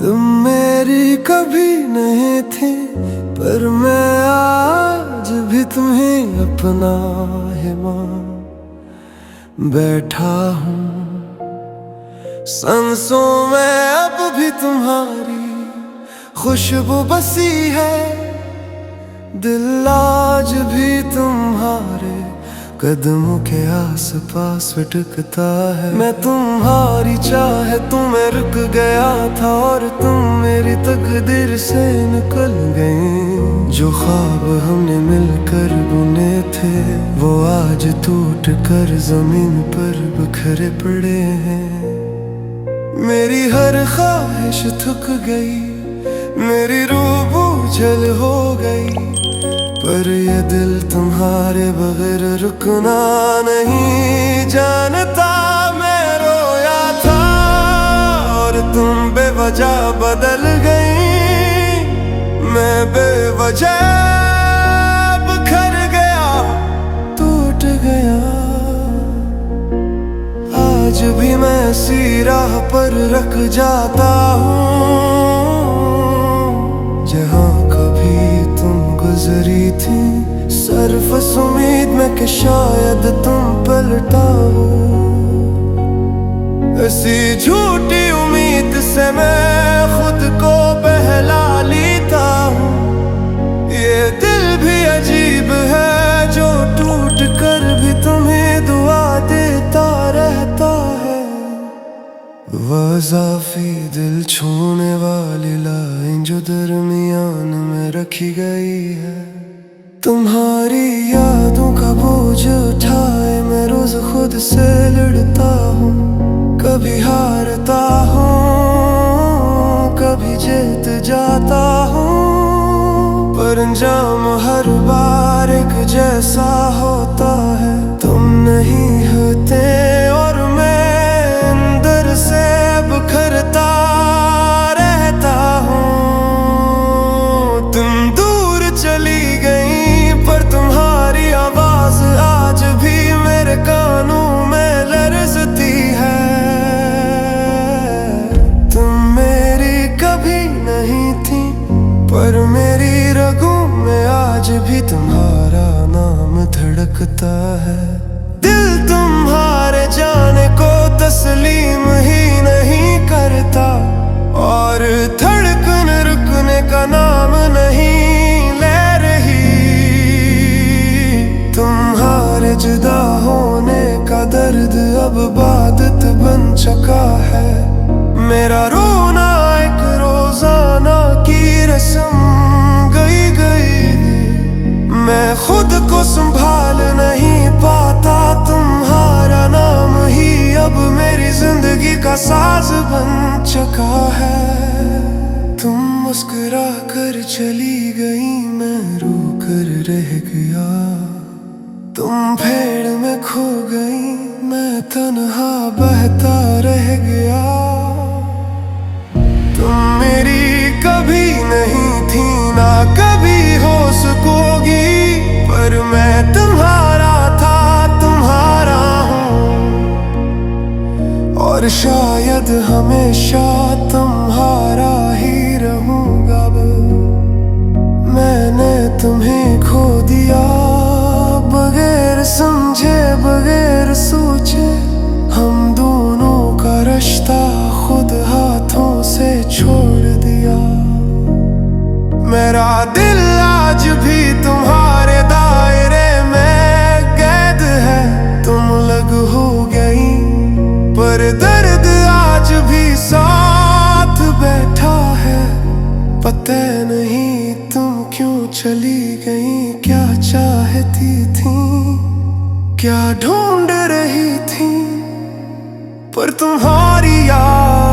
तुम मेरी कभी नहीं थी, पर मैं आज भी तुम्हें अपना है मान बैठा हूँ। सांसों में अब भी तुम्हारी खुशबू बसी है, दिल आज भी तुम्हारे कदमों के आस पास भटकता है। मैं तुम्हारी चाहतों में रुक गया था और तुम मेरी तकदीर से निकल गई। जो ख्वाब हमने मिलकर बुने थे वो आज टूट कर जमीन पर बिखरे पड़े हैं। मेरी हर ख्वाहिश थक गई, मेरी रूह बोझल हो गई, पर ये दिल तुम्हारे बगैर रुकना नहीं जानता। मैं रोया था और तुम बेवजह बदल गई, मैं बेवजह बिखर गया, टूट गया। आज भी मैं इसी राह पर रख जाता हूँ जहाँ कभी तुम गुजरी थी, सरफस उम्मीद में कि शायद तुम पलटा हो। ऐसी झूठी उम्मीद से मैं खुद को बहला लेता हूँ। ये दिल भी अजीब है जो टूट कर भी तुम्हें दुआ देता रहता है। वज़ाफ़ी दिल छूने वाली लाइन जो दरमियान में रखी गई है, तुम्हारी यादों का बोझ उठाए मैं रोज खुद से लड़ता हूँ। कभी हारता हूँ, कभी जीत जाता हूँ, पर अंजाम हर बार एक जैसा होता है। तुम नहीं होते और मैं अंदर से बिखरता रहता हूँ। तुम दूर चली गई पर तुम्हारी आवाज आज भी मेरे कानों में लरजती है। तुम मेरी कभी नहीं थी, पर मेरी रगों में आज भी तुम्हारा नाम धड़कता है। दिल तुम्हारे जाने को तस्लीम ही नहीं करता और धड़कन रुकने का नाम नहीं ले रही। तुम्हारे जुदा होने का दर्द अब आदत बन चुका है। मेरा रोना एक रोजाना की रस्म गई गई, मैं खुद को संभाल नहीं पाता। तुम्हारा नाम ही अब मेरी जिंदगी का साज बन चुका है। तुम मुस्कुरा कर चली गई, मैं रो कर रह गया। तुम भीड़ में खो गई, मैं तन्हा बहता रह गया। तुम मेरी कभी नहीं थी, ना कभी हो सकोगी, पर मैं तुम्हारा था, तुम्हारा हूँ और शायद हमेशा तुम्हारा ही रहूँगा। मैंने तुम्हें खो दिया बगैर समझे बगैर सोचे। हम दोनों का रिश्ता खुद हाथों से छोड़ दिया। मेरा दिल आज भी तुम्हारे दायरे में कैद है। तुम अलग हो गई पर दर्द आज भी साथ बैठा है। पता नहीं तुम क्यों चली गई, क्या चाहती थी, क्या ढूंढ रही थी, पर तुम्हारी याद